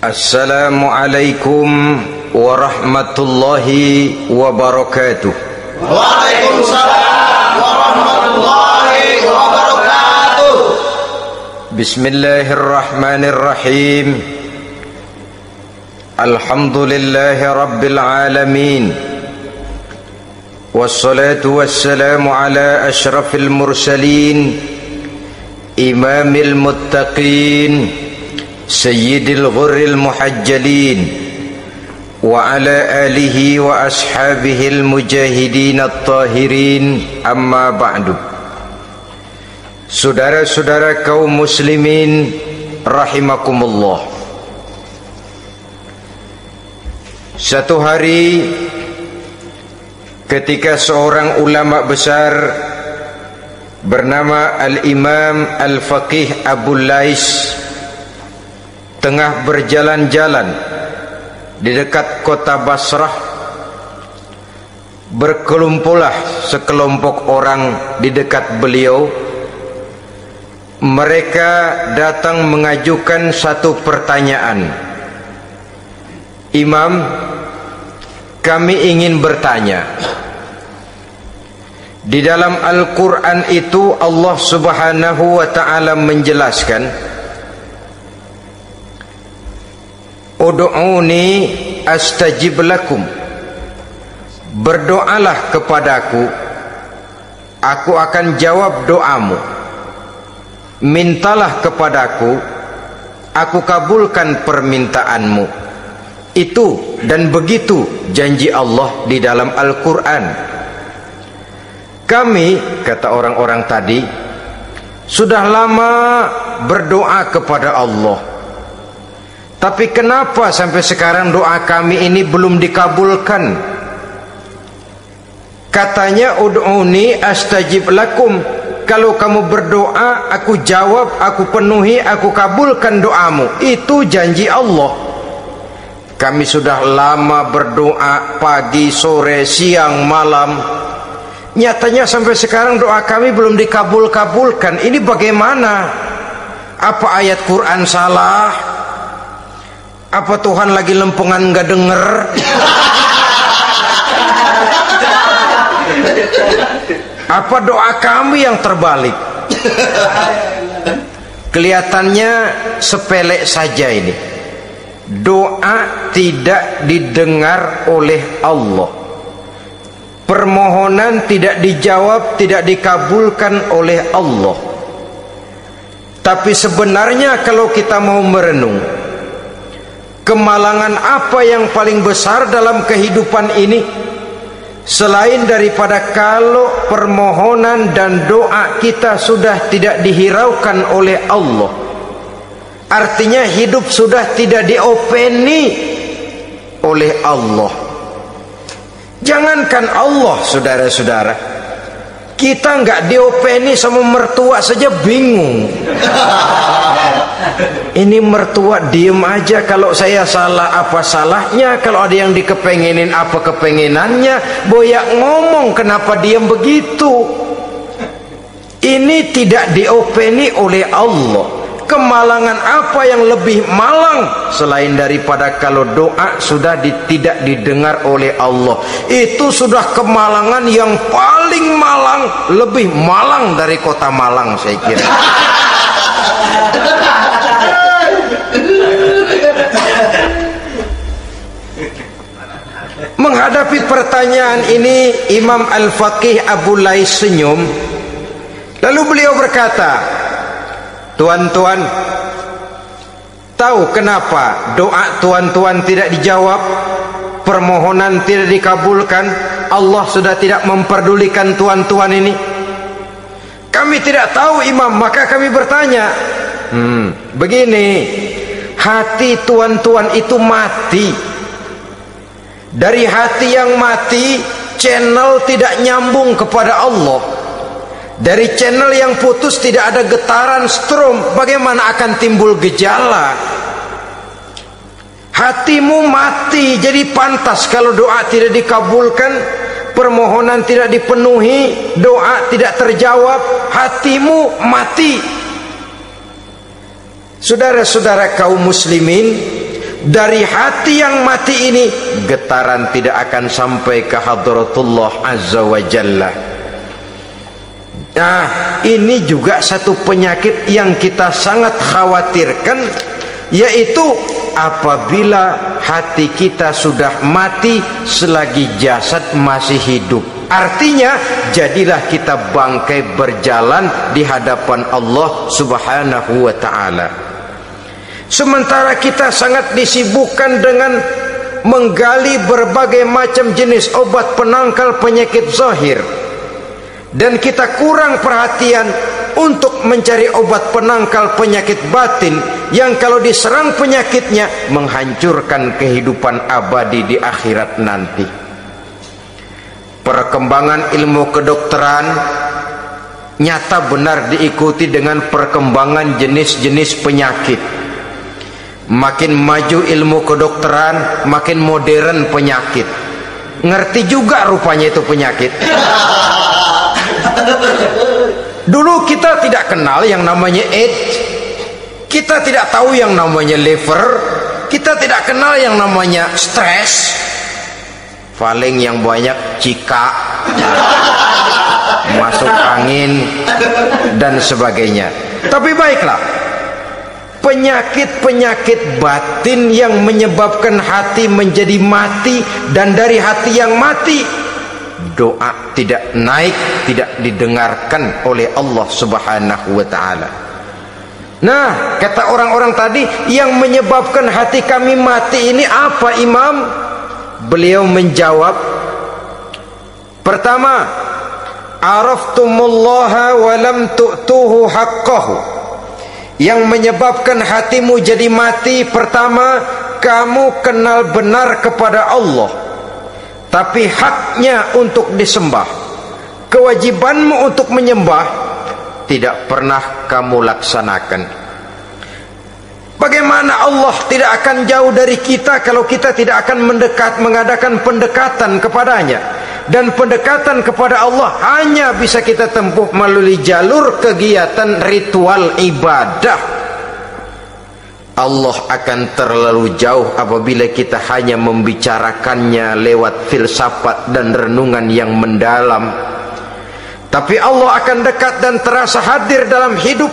Assalamualaikum warahmatullahi wabarakatuh. Waalaikumsalam warahmatullahi wabarakatuh. Bismillahirrahmanirrahim. Alhamdulillahi rabbil alamin. Wassalatu wassalamu ala ashrafil mursalin, imamil muttaqin, sayyidil ghurril muhajjalin, wa ala alihi wa ashabihil mujahidin at-tahirin, amma ba'du. Saudara-saudara kaum muslimin rahimakumullah. Satu hari ketika seorang ulama besar bernama Al-Imam Al-Faqih Abu Lais tengah berjalan-jalan di dekat kota Basrah, berkelumpulah sekelompok orang di dekat beliau. Mereka datang mengajukan satu pertanyaan. Imam, kami ingin bertanya. Di dalam Al-Quran itu Allah Subhanahu wa ta'ala menjelaskan, Ud'uni astajib lakum. Berdoalah kepadaku, aku akan jawab doamu. Mintalah kepadaku, aku kabulkan permintaanmu. Itu dan begitu janji Allah di dalam Al-Quran. Kami, kata orang-orang tadi, sudah lama berdoa kepada Allah, tapi kenapa sampai sekarang doa kami ini belum dikabulkan? Katanya, ud'uni astajib lakum. Kalau kamu berdoa, aku jawab, aku penuhi, aku kabulkan doamu. Itu janji Allah. Kami sudah lama berdoa pagi, sore, siang, malam. Nyatanya sampai sekarang doa kami belum dikabulkan. Ini bagaimana? Apa ayat Quran salah? Apa Tuhan lagi lempengan nggak denger? Apa doa kami yang terbalik? Kelihatannya sepele saja ini. Doa tidak didengar oleh Allah. Permohonan tidak dijawab, tidak dikabulkan oleh Allah. Tapi sebenarnya kalau kita mau merenung, kemalangan apa yang paling besar dalam kehidupan ini selain daripada kalau permohonan dan doa kita sudah tidak dihiraukan oleh Allah? Artinya hidup sudah tidak diopeni oleh Allah. Jangankan Allah, saudara-saudara, kita nggak diopeni sama mertua saja bingung. Ini mertua diem aja, kalau saya salah apa salahnya, kalau ada yang dikepengenin apa kepengenannya, boyak ngomong kenapa diem begitu. Ini tidak diopeni oleh Allah. Kemalangan apa yang lebih malang selain daripada kalau doa sudah tidak didengar oleh Allah? Itu sudah kemalangan yang paling malang, lebih malang dari kota Malang saya kira. Menghadapi pertanyaan ini, Imam Al-Faqih Abu Lais senyum. Lalu beliau berkata, tuan-tuan, tahu kenapa doa tuan-tuan tidak dijawab, permohonan tidak dikabulkan? Allah sudah tidak memperdulikan tuan-tuan ini. Kami tidak tahu, Imam, maka kami bertanya. Begini, hati tuan-tuan itu mati. Dari hati yang mati, channel tidak nyambung kepada Allah. Dari channel yang putus tidak ada getaran strom, bagaimana akan timbul gejala? Hatimu mati, jadi pantas kalau doa tidak dikabulkan, permohonan tidak dipenuhi, doa tidak terjawab, hatimu mati. Saudara-saudara kaum muslimin, dari hati yang mati ini, getaran tidak akan sampai ke hadratullah azza wa jalla. Nah, ini juga satu penyakit yang kita sangat khawatirkan, yaitu apabila hati kita sudah mati selagi jasad masih hidup. Artinya, jadilah kita bangkai berjalan di hadapan Allah subhanahu wa ta'ala. Sementara kita sangat disibukkan dengan menggali berbagai macam jenis obat penangkal penyakit zahir, dan kita kurang perhatian untuk mencari obat penangkal penyakit batin yang kalau diserang penyakitnya menghancurkan kehidupan abadi di akhirat nanti. Perkembangan ilmu kedokteran nyata benar diikuti dengan perkembangan jenis-jenis penyakit. Makin maju ilmu kedokteran, makin modern penyakit. Ngerti juga rupanya itu penyakit. Dulu kita tidak kenal yang namanya AIDS, kita tidak tahu yang namanya liver, kita tidak kenal yang namanya stres. Paling yang banyak cika, masuk angin dan sebagainya. Tapi baiklah, penyakit-penyakit batin yang menyebabkan hati menjadi mati, dan dari hati yang mati doa tidak naik, tidak didengarkan oleh Allah subhanahu wa ta'ala. Nah, kata orang-orang tadi, yang menyebabkan hati kami mati ini apa, Imam? Beliau menjawab, pertama, araftumullaha wa lam tu'tuhu haqqahu. Yang menyebabkan hatimu jadi mati, pertama, kamu kenal benar kepada Allah, tapi haknya untuk disembah, kewajibanmu untuk menyembah, tidak pernah kamu laksanakan. Bagaimana Allah tidak akan jauh dari kita kalau kita tidak akan mengadakan pendekatan kepadanya? Dan pendekatan kepada Allah hanya bisa kita tempuh melalui jalur kegiatan ritual ibadah. Allah akan terlalu jauh apabila kita hanya membicarakannya lewat filsafat dan renungan yang mendalam. Tapi Allah akan dekat dan terasa hadir dalam hidup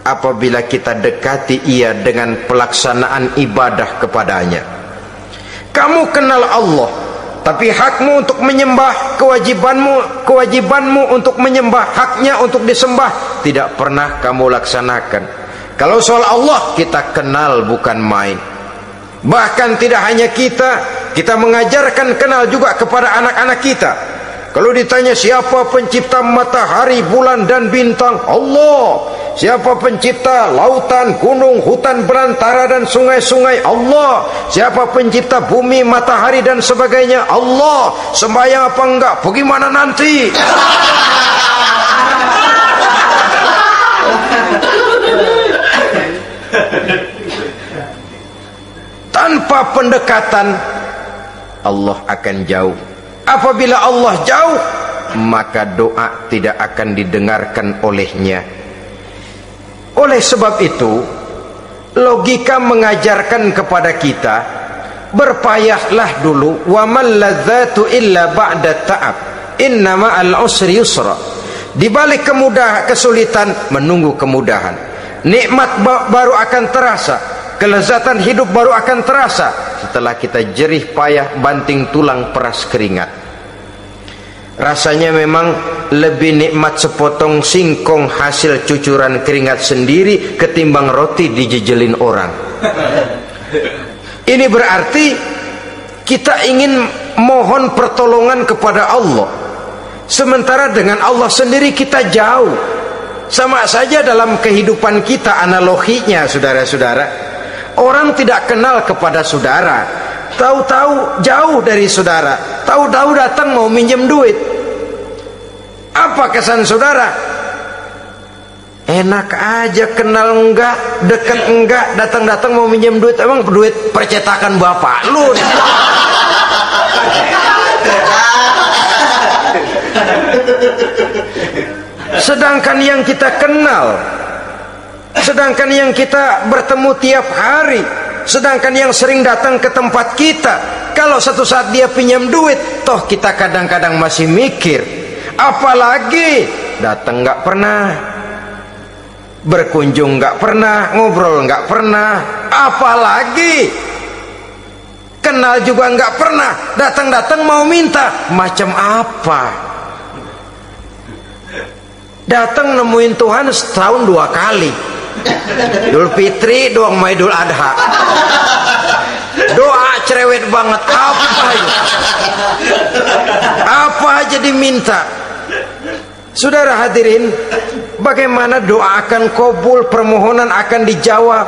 apabila kita dekati Ia dengan pelaksanaan ibadah kepadanya. Kamu kenal Allah, tapi hakmu untuk menyembah, kewajibanmu untuk menyembah, haknya untuk disembah, tidak pernah kamu laksanakan. Kalau soal Allah kita kenal bukan main. Bahkan tidak hanya kita mengajarkan kenal juga kepada anak-anak kita. Kalau ditanya siapa pencipta matahari, bulan dan bintang? Allah. Siapa pencipta lautan, gunung, hutan belantara dan sungai-sungai? Allah. Siapa pencipta bumi, matahari dan sebagainya? Allah. Sembahyang apa enggak? Bagaimana nanti? Tanpa pendekatan Allah akan jauh. Apabila Allah jauh, maka doa tidak akan didengarkan olehnya. Oleh sebab itu, logika mengajarkan kepada kita, berpayahlah dulu. Wa mal ladzatu illa ba'da ta'ab, innama al-usri yusra. Di balik kesulitan menunggu kemudahan. Nikmat baru akan terasa, kelezatan hidup baru akan terasa setelah kita jerih payah banting tulang peras keringat. Rasanya memang lebih nikmat sepotong singkong hasil cucuran keringat sendiri ketimbang roti dijejelin orang. Ini berarti kita ingin mohon pertolongan kepada Allah, sementara dengan Allah sendiri kita jauh. Sama saja dalam kehidupan kita analoginya, saudara-saudara. Orang tidak kenal kepada saudara, tahu-tahu jauh dari saudara, tahu-tahu datang mau minjem duit. Apa kesan saudara? Enak aja, kenal enggak, dekat enggak, datang-datang mau minjem duit. Emang duit percetakan bapak lu? Sedangkan yang kita kenal, sedangkan yang kita bertemu tiap hari, Sedangkan yang sering datang ke tempat kita, kalau satu saat dia pinjam duit, toh kita kadang-kadang masih mikir. Apalagi datang nggak pernah, berkunjung nggak pernah, ngobrol nggak pernah, apalagi kenal juga nggak pernah, datang-datang mau minta. Macam apa? Datang nemuin Tuhan setahun 2 kali, Idul Fitri doang sama Idul Adha. Doa cerewet banget, apa aja diminta. Saudara hadirin, bagaimana doa akan kabul, permohonan akan dijawab?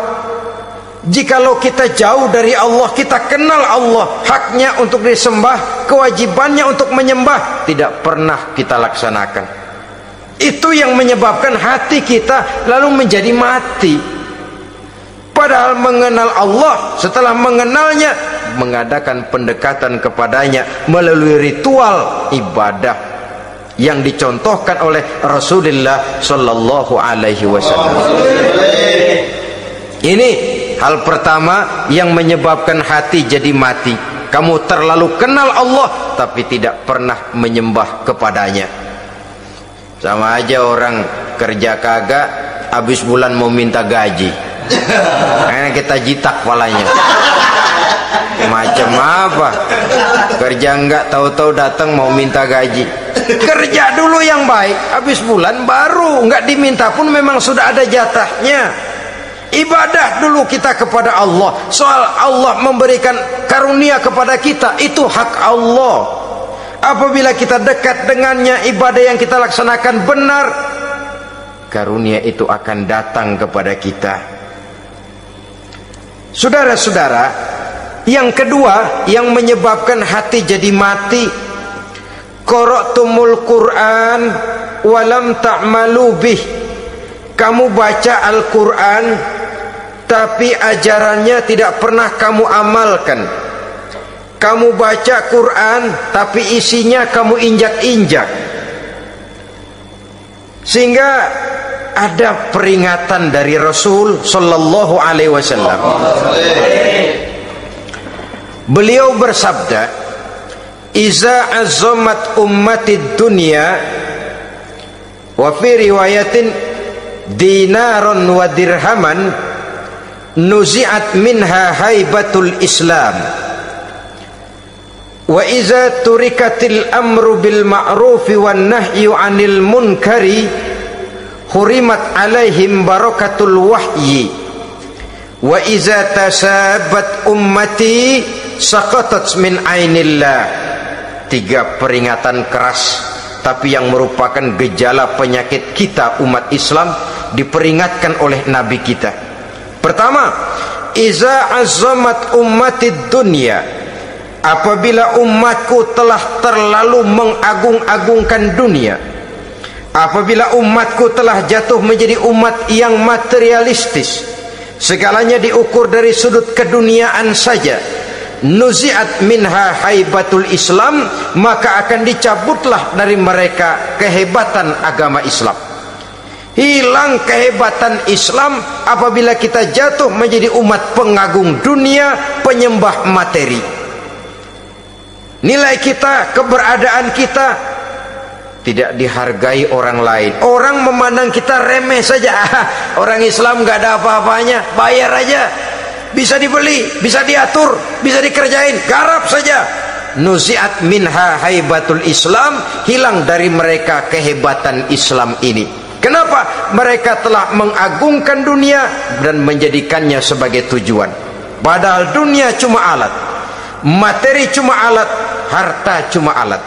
Jikalau kita jauh dari Allah, kita kenal Allah, haknya untuk disembah, kewajibannya untuk menyembah, tidak pernah kita laksanakan. Itu yang menyebabkan hati kita lalu menjadi mati. Padahal mengenal Allah, setelah mengenalnya, mengadakan pendekatan kepadanya melalui ritual ibadah yang dicontohkan oleh Rasulullah Sallallahu Alaihi Wasallam. Ini hal pertama yang menyebabkan hati jadi mati. Kamu terlalu kenal Allah tapi tidak pernah menyembah kepadanya. Sama aja orang kerja kagak, habis bulan mau minta gaji, karena kita jitak kepalanya. Macam apa? Kerja enggak, tahu-tahu datang mau minta gaji. Kerja dulu yang baik, habis bulan baru enggak diminta pun memang sudah ada jatahnya. Ibadah dulu kita kepada Allah. Soal Allah memberikan karunia kepada kita, itu hak Allah. Apabila kita dekat dengannya, ibadah yang kita laksanakan benar, karunia itu akan datang kepada kita. Saudara-saudara, yang kedua yang menyebabkan hati jadi mati, qara'tumul Qur'an walam ta'malu bih. Kamu baca Al-Quran tapi ajarannya tidak pernah kamu amalkan. Kamu baca Quran tapi isinya kamu injak-injak. Sehingga ada peringatan dari Rasul Sallallahu Alaihi Wasallam. Beliau bersabda, "Iza azzamat ummatid dunya wa fi riwayatin dinaron wa dirhaman nuzi'at minha haibatul Islam. Wa iza turikatil amru bil ma'rufi wan nahyu 'anil munkari hurimat 'alaihim barakatul wahyi. Wa iza tasabat ummati saqatat min 'ainillah." 3 peringatan keras, tapi yang merupakan gejala penyakit kita umat Islam, diperingatkan oleh Nabi kita. Pertama, iza azzamat ummatid dunya. Apabila umatku telah terlalu mengagung-agungkan dunia, apabila umatku telah jatuh menjadi umat yang materialistis, segalanya diukur dari sudut keduniaan saja, nuzi'at minha haibatul Islam, maka akan dicabutlah dari mereka kehebatan agama Islam. Hilang kehebatan Islam apabila kita jatuh menjadi umat pengagung dunia, penyembah materi. Nilai kita, keberadaan kita tidak dihargai orang lain. Orang memandang kita remeh saja. Orang Islam gak ada apa-apanya, bayar aja, bisa dibeli, bisa diatur, bisa dikerjain, garap saja. Nuzi'at minha haibatul Islam, hilang dari mereka kehebatan Islam ini. Kenapa? Mereka telah mengagungkan dunia dan menjadikannya sebagai tujuan. Padahal dunia cuma alat, materi cuma alat, harta cuma alat.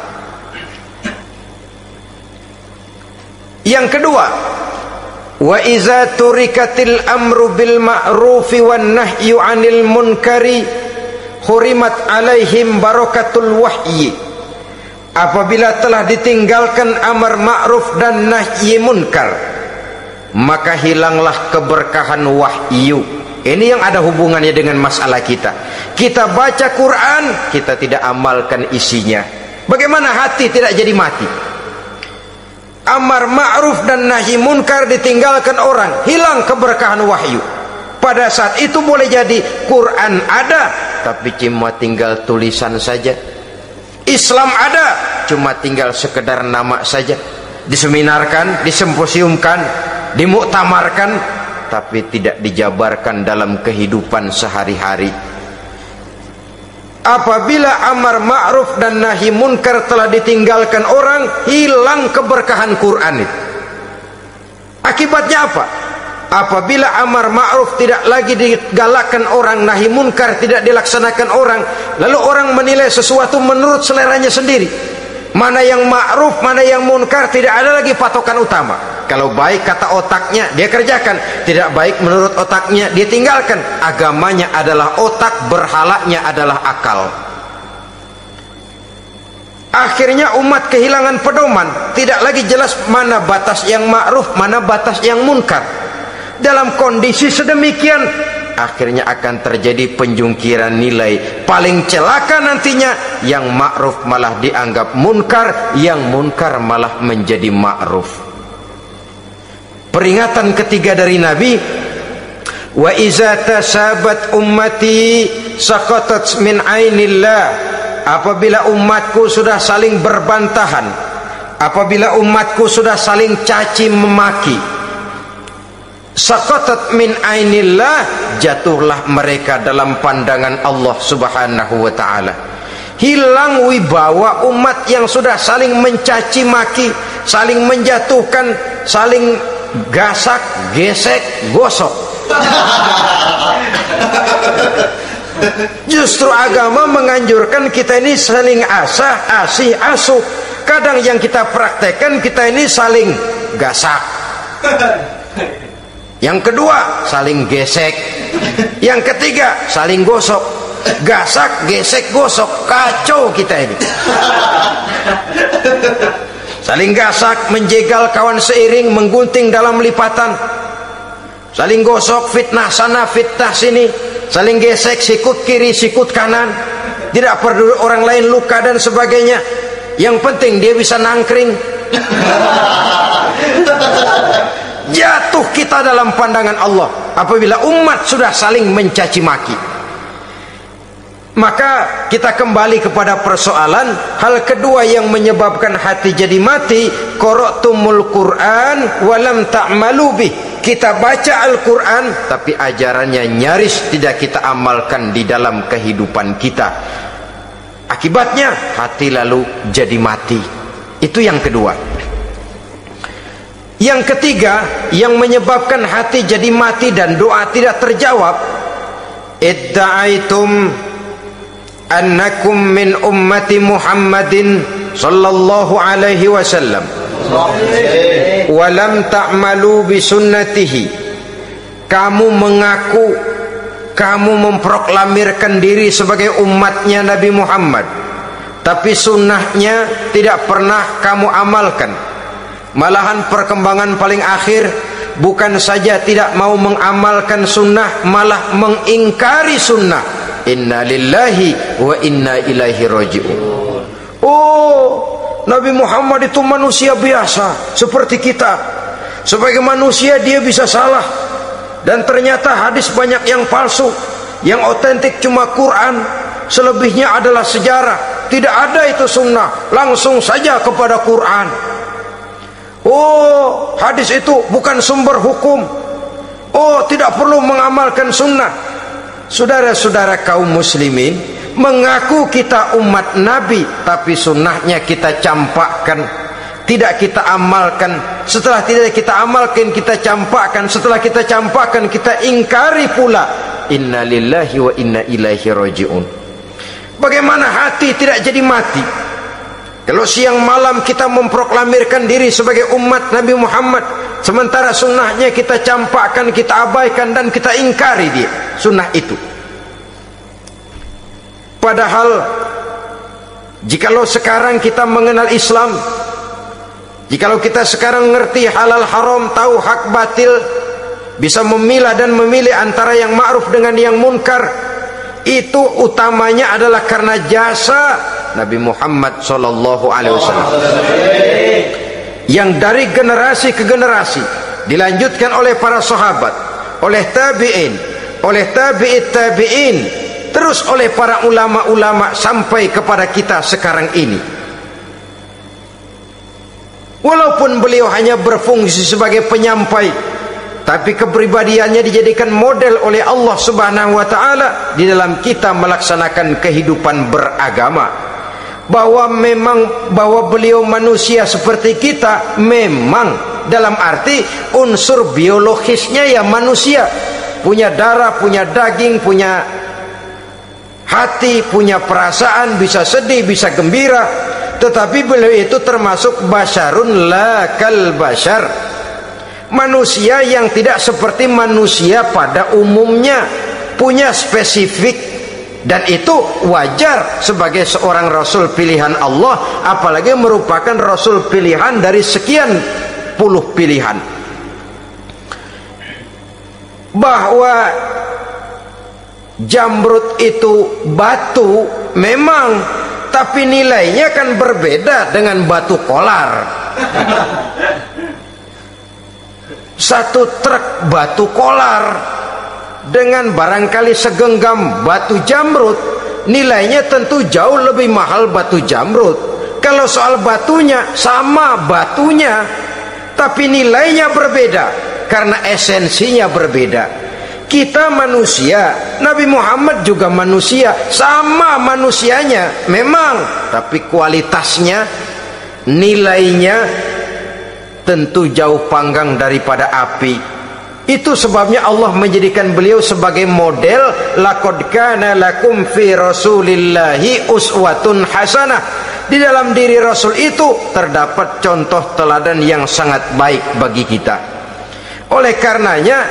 Yang kedua, wa iza turikatil amru bil ma'rufi wan nahyu 'anil munkari hurimat 'alaihim barakatul wahyi. Apabila telah ditinggalkan amar ma'ruf dan nahi munkar, maka hilanglah keberkahan wahyu. Ini yang ada hubungannya dengan masalah kita. Kita baca Quran, kita tidak amalkan isinya. Bagaimana hati tidak jadi mati? Amar ma'ruf dan nahi munkar ditinggalkan orang, hilang keberkahan wahyu. Pada saat itu boleh jadi Quran ada, tapi cuma tinggal tulisan saja. Islam ada, cuma tinggal sekedar nama saja. Diseminarkan, disimposiumkan, dimuktamarkan, tapi tidak dijabarkan dalam kehidupan sehari-hari. Apabila amar ma'ruf dan nahi munkar telah ditinggalkan orang, hilang keberkahan Quran itu. Akibatnya apa? Apabila amar ma'ruf tidak lagi digalakkan orang, nahi munkar tidak dilaksanakan orang, lalu orang menilai sesuatu menurut seleranya sendiri. Mana yang ma'ruf, mana yang munkar, tidak ada lagi patokan utama. Kalau baik kata otaknya, dia kerjakan. Tidak baik menurut otaknya, dia tinggalkan. Agamanya adalah otak, berhalanya adalah akal. Akhirnya umat kehilangan pedoman. Tidak lagi jelas mana batas yang ma'ruf, mana batas yang munkar. Dalam kondisi sedemikian, akhirnya akan terjadi penjungkiran nilai. Paling celaka nantinya, yang ma'ruf malah dianggap munkar, yang munkar malah menjadi ma'ruf. Peringatan ketiga dari Nabi, wa iza tasabat ummati saqatat min ainillah. Apabila umatku sudah saling berbantahan, apabila umatku sudah saling caci memaki, saqatat min ainillah, jatuhlah mereka dalam pandangan Allah Subhanahu wa taala. Hilang wibawa umat yang sudah saling mencaci maki, saling menjatuhkan, saling gasak, gesek, gosok. Justru agama menganjurkan kita ini saling asah, asih, asuh. Kadang yang kita praktekkan, kita ini saling gasak. Yang kedua, saling gesek. Yang ketiga, saling gosok. Gasak, gesek, gosok. Kacau kita ini. Saling gasak, menjegal kawan seiring, menggunting dalam lipatan. Saling gosok, fitnah sana, fitnah sini. Saling gesek, sikut kiri, sikut kanan. Tidak peduli orang lain luka dan sebagainya. Yang penting dia bisa nangkring. Jatuh kita dalam pandangan Allah apabila umat sudah saling mencaci maki. Maka kita kembali kepada persoalan hal kedua yang menyebabkan hati jadi mati, qara'tumul Qur'an walam ta'malu bih. Kita baca Al-Quran tapi ajarannya nyaris tidak kita amalkan di dalam kehidupan kita. Akibatnya hati lalu jadi mati. Itu yang kedua. Yang ketiga yang menyebabkan hati jadi mati dan doa tidak terjawab, idda'aitum annakum min ummati Muhammadin sallallahu alaihi wasallam walam ta'malu bi sunnatihi. Kamu mengaku, kamu memproklamirkan diri sebagai umatnya Nabi Muhammad, tapi sunnahnya tidak pernah kamu amalkan. Malahan perkembangan paling akhir bukan saja tidak mau mengamalkan sunnah, malah mengingkari sunnah. Inna lillahi wa inna ilaihi raji'un. Oh, Nabi Muhammad itu manusia biasa seperti kita. Sebagai manusia dia bisa salah. Dan ternyata hadis banyak yang palsu. Yang otentik cuma Quran, selebihnya adalah sejarah. Tidak ada itu sunnah, langsung saja kepada Quran. Oh, hadis itu bukan sumber hukum. Oh, tidak perlu mengamalkan sunnah. Saudara-saudara kaum muslimin, mengaku kita umat Nabi, tapi sunnahnya kita campakkan, tidak kita amalkan. Setelah tidak kita amalkan, kita campakkan. Setelah kita campakkan, kita ingkari pula. Inna lillahi wa inna ilaihi raji'un. Bagaimana hati tidak jadi mati? Kalau siang malam kita memproklamirkan diri sebagai umat Nabi Muhammad, sementara sunnahnya kita campakkan, kita abaikan, dan kita ingkari dia sunnah itu. Padahal jikalau sekarang kita mengenal Islam, jikalau kita sekarang ngerti halal haram, tahu hak batil, bisa memilah dan memilih antara yang ma'ruf dengan yang munkar, itu utamanya adalah karena jasa Nabi Muhammad sallallahu alaihi wasallam yang dari generasi ke generasi dilanjutkan oleh para sahabat, oleh tabi'in, oleh tabi'it tabi'in, terus oleh para ulama-ulama sampai kepada kita sekarang ini. Walaupun beliau hanya berfungsi sebagai penyampai, tapi kepribadiannya dijadikan model oleh Allah Subhanahu wa taala di dalam kita melaksanakan kehidupan beragama. Bahwa beliau manusia seperti kita, memang dalam arti unsur biologisnya ya manusia, punya darah, punya daging, punya hati, punya perasaan, bisa sedih, bisa gembira, tetapi beliau itu termasuk basyarun la kal basyar, manusia yang tidak seperti manusia pada umumnya, punya spesifik. Dan itu wajar sebagai seorang Rasul pilihan Allah, apalagi merupakan Rasul pilihan dari sekian puluh pilihan. Bahwa jamrud itu batu memang, tapi nilainya kan berbeda dengan batu kolar. Satu truk batu kolar dengan barangkali segenggam batu jamrud, nilainya tentu jauh lebih mahal batu jamrud. Kalau soal batunya, sama batunya, tapi nilainya berbeda karena esensinya berbeda. Kita manusia, Nabi Muhammad juga manusia, sama manusianya memang, tapi kualitasnya, nilainya tentu jauh panggang daripada api. Itu sebabnya Allah menjadikan beliau sebagai model. Laqad kana lakum fi rasulillahi uswatun hasanah. Di dalam diri Rasul itu terdapat contoh teladan yang sangat baik bagi kita. Oleh karenanya,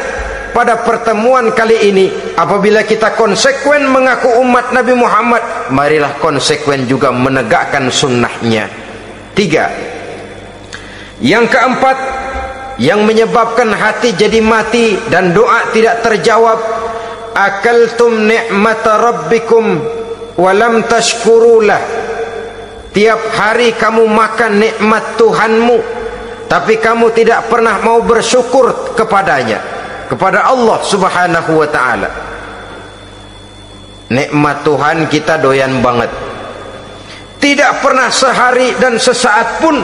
pada pertemuan kali ini, apabila kita konsekuen mengaku umat Nabi Muhammad, marilah konsekuen juga menegakkan sunnahnya. 3. Yang keempat, yang menyebabkan hati jadi mati dan doa tidak terjawab, akaltum ni'mata rabbikum walam tashkurulah. Tiap hari kamu makan nikmat Tuhanmu, tapi kamu tidak pernah mau bersyukur kepadanya, kepada Allah Subhanahu wa ta'ala. Nikmat Tuhan kita doyan banget, tidak pernah sehari dan sesaat pun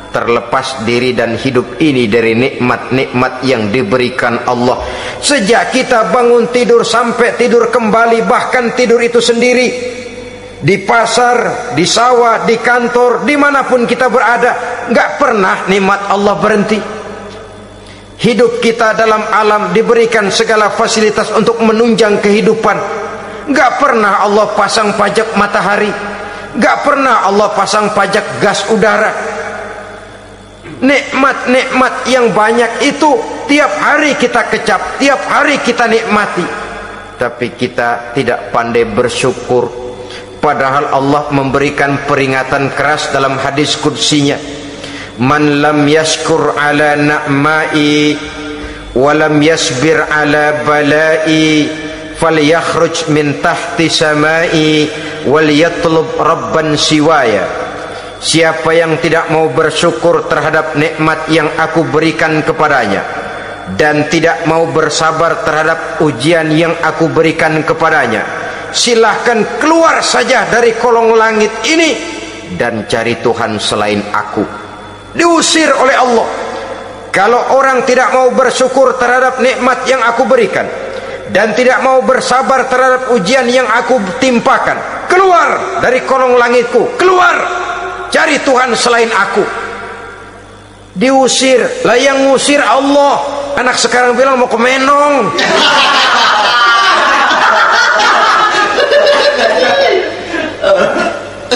terlepas diri dan hidup ini dari nikmat-nikmat yang diberikan Allah. Sejak kita bangun tidur sampai tidur kembali, bahkan tidur itu sendiri, di pasar, di sawah, di kantor, dimanapun kita berada, nggak pernah nikmat Allah berhenti. Hidup kita dalam alam diberikan segala fasilitas untuk menunjang kehidupan. Nggak pernah Allah pasang pajak matahari, nggak pernah Allah pasang pajak gas udara. Nikmat-nikmat yang banyak itu tiap hari kita kecap, tiap hari kita nikmati, tapi kita tidak pandai bersyukur. Padahal Allah memberikan peringatan keras dalam hadis qudsinya, man lam yashkur ala na'mai wa lam yasbir ala balai falyakhruj min tahti samai wal yatlub rabban siwaya. Siapa yang tidak mau bersyukur terhadap nikmat yang aku berikan kepadanya dan tidak mau bersabar terhadap ujian yang aku berikan kepadanya, silahkan keluar saja dari kolong langit ini dan cari Tuhan selain aku. Diusir oleh Allah. Kalau orang tidak mau bersyukur terhadap nikmat yang aku berikan dan tidak mau bersabar terhadap ujian yang aku timpakan, keluar dari kolong langitku, keluar, cari Tuhan selain aku. Diusir. Lah yang ngusir Allah. Anak sekarang bilang mau ke Menong.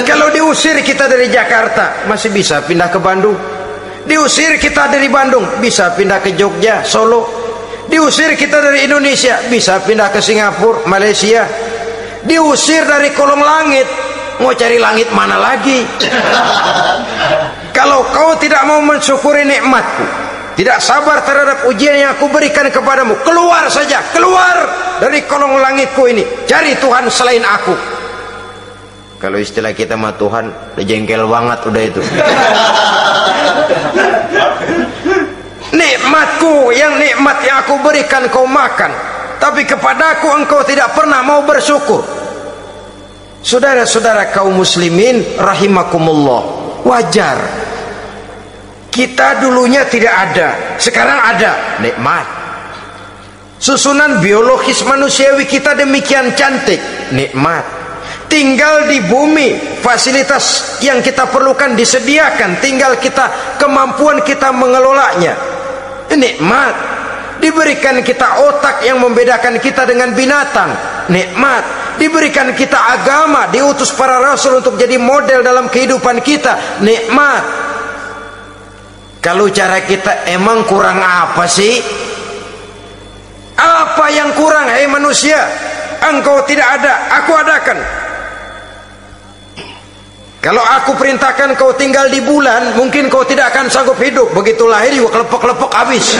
Kalau diusir kita dari Jakarta, masih bisa pindah ke Bandung. Diusir kita dari Bandung, bisa pindah ke Jogja, Solo. Diusir kita dari Indonesia, bisa pindah ke Singapura, Malaysia. Diusir dari kolong langit, mau cari langit mana lagi? Kalau kau tidak mau mensyukuri nikmatku, tidak sabar terhadap ujian yang aku berikan kepadamu, keluar saja, keluar dari kolong langitku ini, cari Tuhan selain aku. Kalau istilah kita mah Tuhan udah jengkel banget udah itu. Nikmatku, yang nikmat yang aku berikan kau makan, tapi kepadaku engkau tidak pernah mau bersyukur. Saudara-saudara kaum muslimin rahimakumullah, wajar. Kita dulunya tidak ada, sekarang ada, nikmat. Susunan biologis manusiawi kita demikian cantik, nikmat. Tinggal di bumi, fasilitas yang kita perlukan disediakan, tinggal kemampuan kita mengelolanya, nikmat. Diberikan kita otak yang membedakan kita dengan binatang, nikmat. Diberikan kita agama, diutus para rasul untuk jadi model dalam kehidupan kita, nikmat. Kalau cara kita emang kurang apa sih? Apa yang kurang, hei manusia? Engkau tidak ada, aku adakan. Kalau aku perintahkan kau tinggal di bulan, mungkin kau tidak akan sanggup hidup. Begitu lahir juga kelepok-kelepok habis.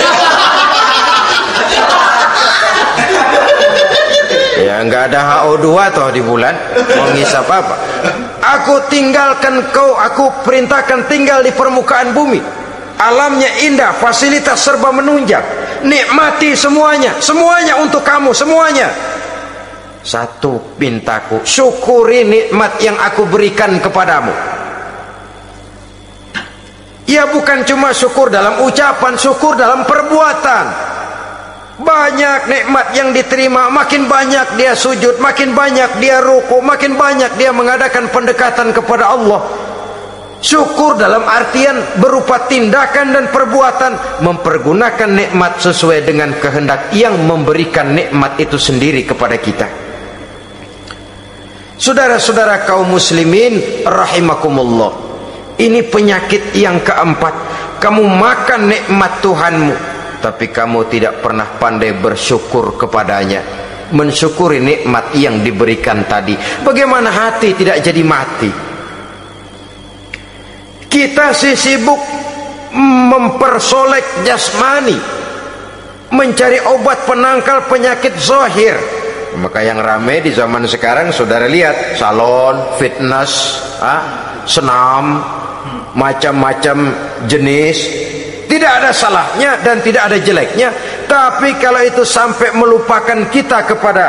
Ya nggak ada HO2 toh di bulan, mau ngisap apa? Aku tinggalkan kau, aku perintahkan tinggal di permukaan bumi. Alamnya indah, fasilitas serba menunjang, nikmati semuanya, semuanya untuk kamu, semuanya. Satu pintaku, syukuri nikmat yang aku berikan kepadamu. Ya bukan cuma syukur dalam ucapan, syukur dalam perbuatan. Banyak nikmat yang diterima, makin banyak dia sujud, makin banyak dia ruku, makin banyak dia mengadakan pendekatan kepada Allah. Syukur dalam artian berupa tindakan dan perbuatan, mempergunakan nikmat sesuai dengan kehendak yang memberikan nikmat itu sendiri kepada kita. Saudara-saudara kaum muslimin rahimakumullah, ini penyakit yang keempat. Kamu makan nikmat Tuhanmu, tapi kamu tidak pernah pandai bersyukur kepadanya, mensyukuri nikmat yang diberikan tadi. Bagaimana hati tidak jadi mati? Kita sibuk mempersolek jasmani, mencari obat penangkal penyakit zahir. Maka yang ramai di zaman sekarang, saudara lihat, salon, fitness, senam, macam-macam jenis. Tidak ada salahnya dan tidak ada jeleknya. Tapi kalau itu sampai melupakan kita kepada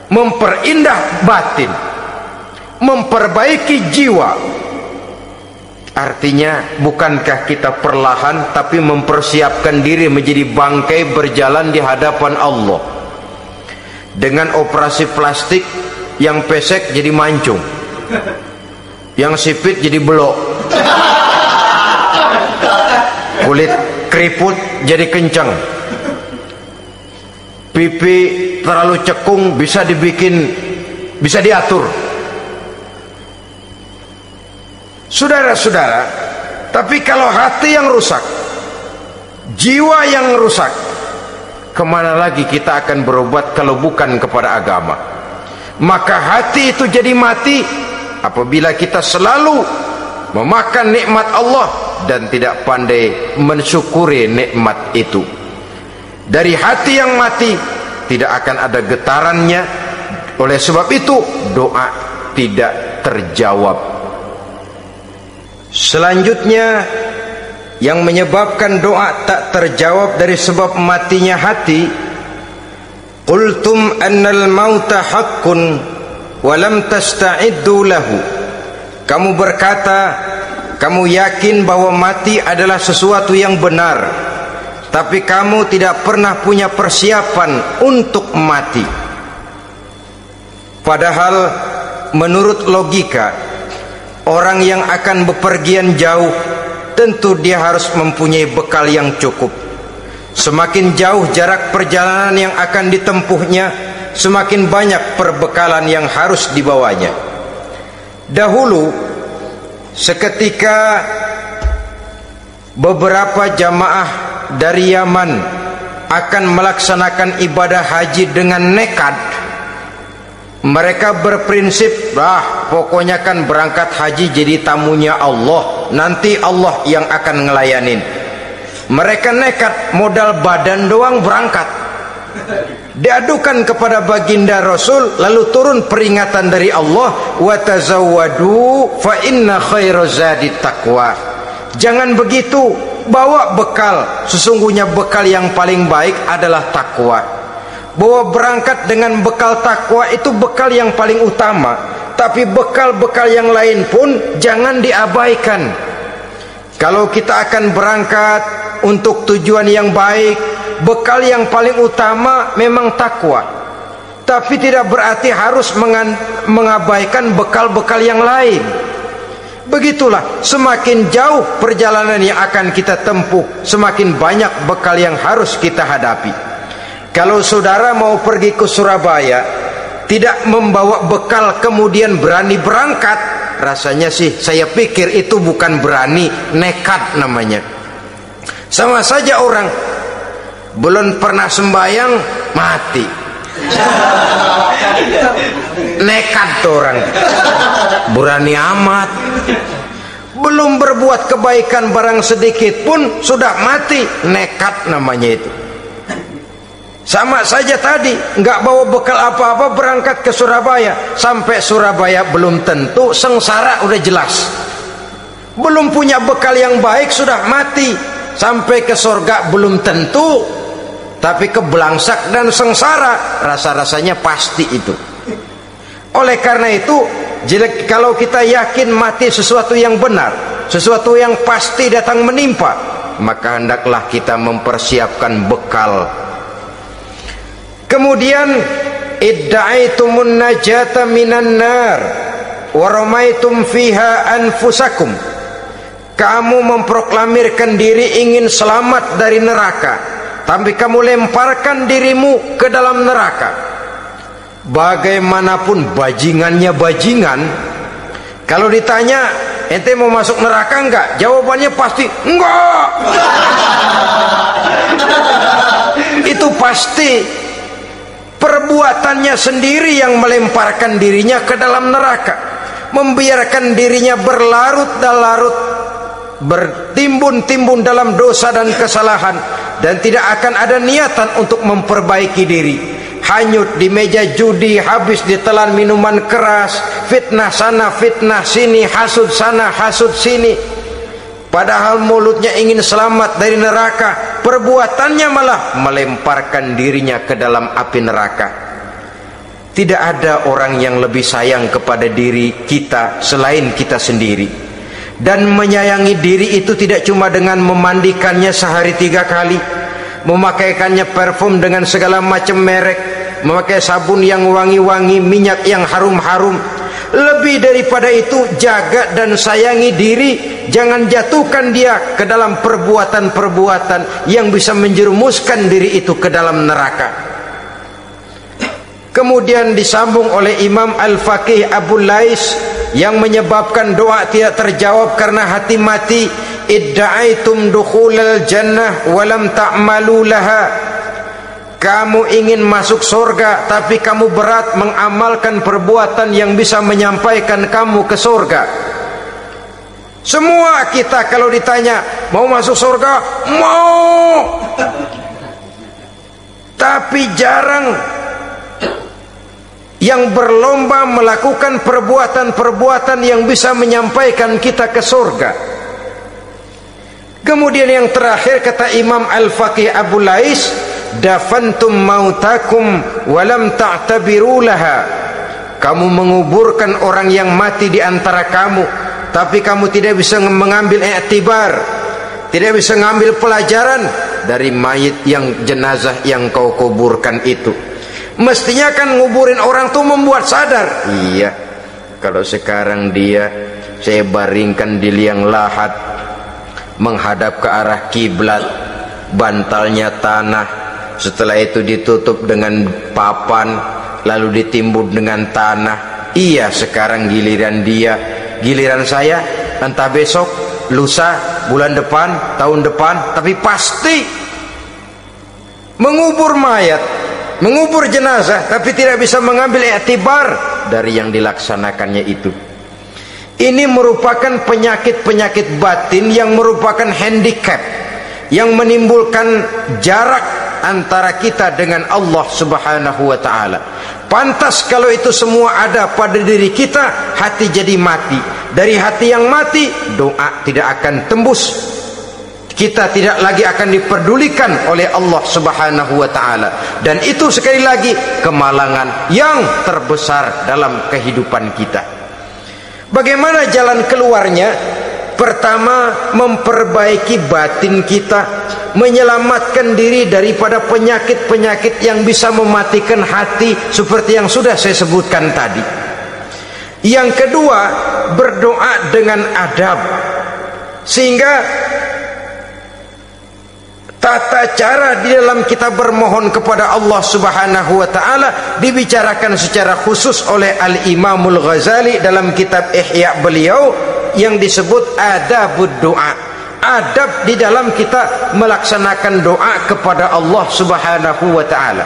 memperindah batin, memperbaiki jiwa, artinya bukankah kita perlahan tapi mempersiapkan diri menjadi bangkai berjalan di hadapan Allah? Dengan operasi plastik, yang pesek jadi mancung, yang sipit jadi belok, kulit keriput jadi kencang, pipi terlalu cekung bisa diatur. Saudara-saudara, tapi kalau hati yang rusak, jiwa yang rusak, kemana lagi kita akan berobat kalau bukan kepada agama? Maka hati itu jadi mati apabila kita selalu memakan nikmat Allah dan tidak pandai mensyukuri nikmat itu. Dari hati yang mati tidak akan ada getarannya. Oleh sebab itu doa tidak terjawab. Selanjutnya, yang menyebabkan doa tak terjawab dari sebab matinya hati, qultum annal mauta haqqun wa lam tasta'iddu lahu. Kamu berkata, kamu yakin bahwa mati adalah sesuatu yang benar, tapi kamu tidak pernah punya persiapan untuk mati. Padahal menurut logika, orang yang akan bepergian jauh tentu dia harus mempunyai bekal yang cukup. Semakin jauh jarak perjalanan yang akan ditempuhnya, semakin banyak perbekalan yang harus dibawanya. Dahulu, seketika beberapa jamaah dari Yaman akan melaksanakan ibadah haji dengan nekat. Mereka berprinsip, pokoknya kan berangkat haji jadi tamunya Allah, nanti Allah yang akan ngelayanin. Mereka nekat, modal badan doang berangkat. Diadukan kepada baginda Rasul, lalu turun peringatan dari Allah, wa tazawwadu fa inna khairaz zadi taqwa. Jangan begitu, bawa bekal, sesungguhnya bekal yang paling baik adalah takwa. bahwa berangkat dengan bekal takwa itu bekal yang paling utama, tapi bekal-bekal yang lain pun jangan diabaikan. Kalau kita akan berangkat untuk tujuan yang baik, bekal yang paling utama memang takwa, tapi tidak berarti harus mengabaikan bekal-bekal yang lain. Begitulah, semakin jauh perjalanan yang akan kita tempuh, semakin banyak bekal yang harus kita hadapi. Kalau saudara mau pergi ke Surabaya, tidak membawa bekal kemudian berani berangkat, rasanya sih saya pikir itu bukan berani, nekat namanya. Sama saja orang belum pernah sembahyang mati, nekat tuh orang, berani amat. Belum berbuat kebaikan barang sedikit pun sudah mati, nekat namanya itu. Sama saja tadi, nggak bawa bekal apa-apa berangkat ke Surabaya, sampai Surabaya belum tentu, sengsara udah jelas. Belum punya bekal yang baik sudah mati, sampai ke surga belum tentu, tapi kebelangsak dan sengsara rasa-rasanya pasti itu. Oleh karena itu, kalau kita yakin mati sesuatu yang benar, sesuatu yang pasti datang menimpa, maka hendaklah kita mempersiapkan bekal. Kemudian idda'aitumun najata minan nar wa ramaitum fiha anfusakum. Kamu memproklamirkan diri ingin selamat dari neraka, tapi kamu lemparkan dirimu ke dalam neraka. Bagaimanapun bajingannya bajingan, kalau ditanya ente mau masuk neraka enggak, jawabannya pasti enggak. Itu pasti perbuatannya sendiri yang melemparkan dirinya ke dalam neraka, membiarkan dirinya berlarut-larut, bertimbun-timbun dalam dosa dan kesalahan, dan tidak akan ada niatan untuk memperbaiki diri. Hanyut di meja judi, habis ditelan minuman keras, fitnah sana fitnah sini, hasud sana hasud sini. Padahal mulutnya ingin selamat dari neraka, perbuatannya malah melemparkan dirinya ke dalam api neraka. Tidak ada orang yang lebih sayang kepada diri kita selain kita sendiri. Dan menyayangi diri itu tidak cuma dengan memandikannya sehari 3 kali, memakaikannya parfum dengan segala macam merek, memakai sabun yang wangi-wangi, minyak yang harum-harum. Lebih daripada itu, jaga dan sayangi diri, jangan jatuhkan dia ke dalam perbuatan-perbuatan yang bisa menjerumuskan diri itu ke dalam neraka. Kemudian disambung oleh Imam Al-Faqih Abu Lais yang menyebabkan doa tidak terjawab karena hati mati, idda'aitum dukhulal jannah walam ta'malu laha. Kamu ingin masuk surga, tapi kamu berat mengamalkan perbuatan yang bisa menyampaikan kamu ke surga. Semua kita kalau ditanya mau masuk surga, mau, tapi jarang yang berlomba melakukan perbuatan-perbuatan yang bisa menyampaikan kita ke surga. Kemudian yang terakhir kata Imam Al-Faqih Abu Lais, dafantum mautakum walam ta'tabiru laha. Kamu menguburkan orang yang mati di antara kamu, tapi kamu tidak bisa mengambil i'tibar, tidak bisa mengambil pelajaran dari mayit yang jenazah yang kau kuburkan itu. Mestinya kan nguburin orang tuh membuat sadar. Iya, kalau sekarang dia saya baringkan di liang lahat, menghadap ke arah kiblat, bantalnya tanah, setelah itu ditutup dengan papan, lalu ditimbun dengan tanah. Iya, sekarang giliran dia, giliran saya, entah besok, lusa, bulan depan, tahun depan, tapi pasti mengubur mayat, mengubur jenazah, tapi tidak bisa mengambil i'tibar dari yang dilaksanakannya itu. Ini merupakan penyakit-penyakit batin yang merupakan handicap, yang menimbulkan jarak antara kita dengan Allah Subhanahu wa ta'ala. Pantas kalau itu semua ada pada diri kita, hati jadi mati. Dari hati yang mati, doa tidak akan tembus. kita tidak lagi akan diperdulikan oleh Allah Subhanahu wa taala, dan itu sekali lagi kemalangan yang terbesar dalam kehidupan kita. Bagaimana jalan keluarnya? Pertama, memperbaiki batin kita, menyelamatkan diri daripada penyakit-penyakit yang bisa mematikan hati seperti yang sudah saya sebutkan tadi. Yang kedua, berdoa dengan adab, sehingga tata cara di dalam kita bermohon kepada Allah Subhanahu wa taala dibicarakan secara khusus oleh Al-Imamul Ghazali dalam kitab Ihya beliau yang disebut adabud doa. Adab di dalam kita melaksanakan doa kepada Allah Subhanahu wa taala.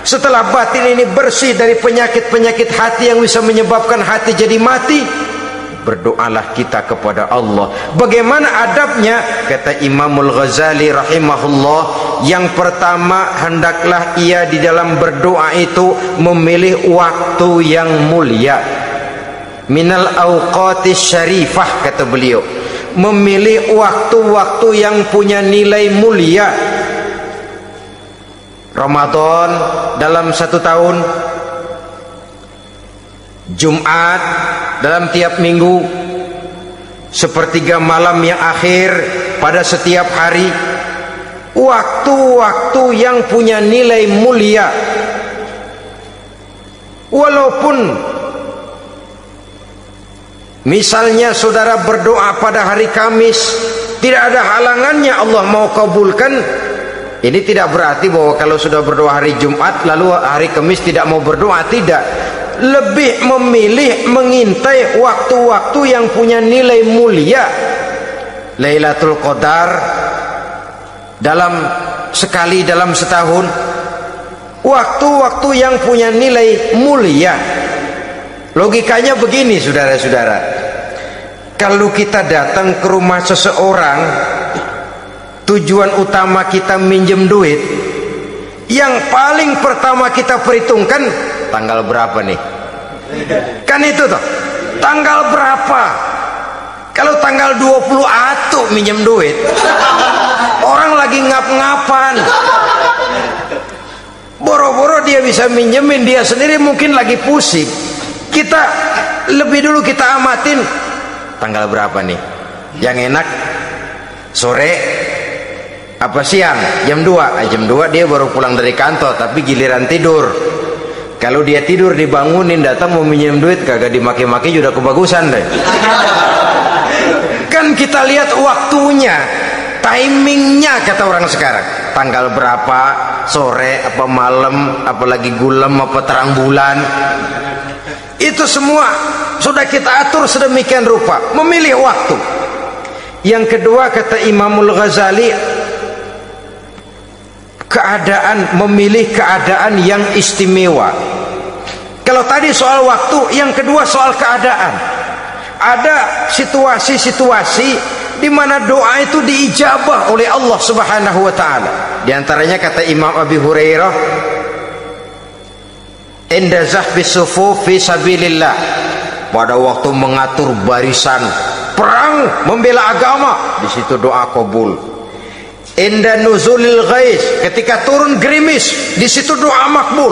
Setelah batin ini bersih dari penyakit-penyakit hati yang bisa menyebabkan hati jadi mati, berdoalah kita kepada Allah. Bagaimana adabnya? Kata Imamul Ghazali rahimahullah, yang pertama, hendaklah ia di dalam berdoa itu memilih waktu yang mulia. Minal awqatis syarifah, kata beliau, memilih waktu-waktu yang punya nilai mulia. Ramadan dalam satu tahun, Jumat dalam tiap minggu, sepertiga malam yang akhir pada setiap hari, waktu-waktu yang punya nilai mulia. Walaupun misalnya saudara berdoa pada hari Kamis, tidak ada halangannya Allah mau kabulkan. Ini tidak berarti bahwa kalau sudah berdoa hari Jumat lalu hari Kamis tidak mau berdoa, tidak. Lebih memilih mengintai waktu-waktu yang punya nilai mulia. Lailatul Qadar sekali dalam setahun, waktu-waktu yang punya nilai mulia. Logikanya begini, saudara-saudara, kalau kita datang ke rumah seseorang, tujuan utama kita minjem duit, yang paling pertama kita perhitungkan tanggal berapa nih, kan itu toh, tanggal berapa. Kalau tanggal 20 atuh minjem duit, orang lagi ngap-ngapan, boro-boro dia bisa minjemin, dia sendiri mungkin lagi pusing. Kita lebih dulu kita amatin tanggal berapa nih, yang enak sore apa siang, jam 2. Jam 2 dia baru pulang dari kantor, tapi giliran tidur. Kalau dia tidur dibangunin datang mau minjem duit, kagak dimaki-maki sudah kebagusan deh. Kan kita lihat waktunya, timingnya, kata orang sekarang. Tanggal berapa, sore apa malam, apalagi gulem apa terang bulan. Itu semua sudah kita atur sedemikian rupa, memilih waktu. Yang kedua, kata Imamul Ghazali, memilih keadaan yang istimewa. Kalau tadi soal waktu, yang kedua soal keadaan. Ada situasi-situasi di mana doa itu diijabah oleh Allah Subhanahu wa taala. Di antaranya kata Imam Abi Hurairah, inda zahbis sufuf fi sabilillah, pada waktu mengatur barisan perang membela agama, di situ doa kabul. Inda nuzulil ghais, ketika turun gerimis, di situ doa makbul.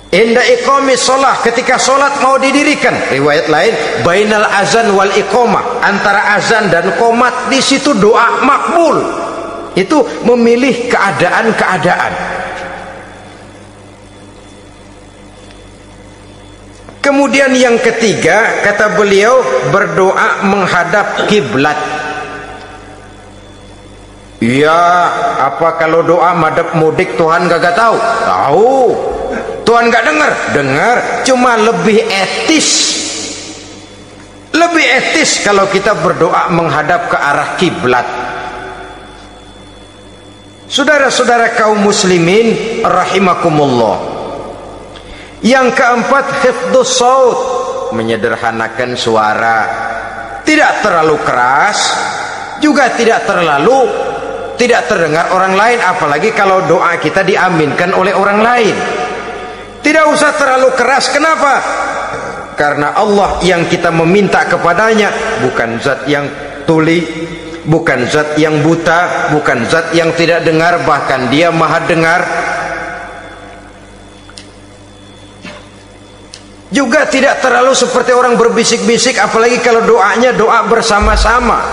Inda iqamis shalah, ketika salat mau didirikan, riwayat lain bainal azan wal iqamah, antara azan dan qomat, di situ doa makbul. Itu memilih keadaan-keadaan. Kemudian yang ketiga, kata beliau, berdoa menghadap kiblat. Ya, apa kalau doa madhab mudik Tuhan gak tahu? Tahu. Tuhan gak dengar? Dengar. Cuma lebih etis. Lebih etis kalau kita berdoa menghadap ke arah kiblat. Saudara-saudara kaum muslimin rahimakumullah. Yang keempat, hifdzus saut, menyederhanakan suara. Tidak terlalu keras, juga tidak terdengar orang lain, apalagi kalau doa kita diaminkan oleh orang lain. Tidak usah terlalu keras. Kenapa? Karena Allah yang kita meminta kepadanya bukan zat yang tuli, bukan zat yang buta, bukan zat yang tidak dengar, bahkan dia maha dengar. Juga tidak terlalu seperti orang berbisik-bisik, apalagi kalau doanya doa bersama-sama.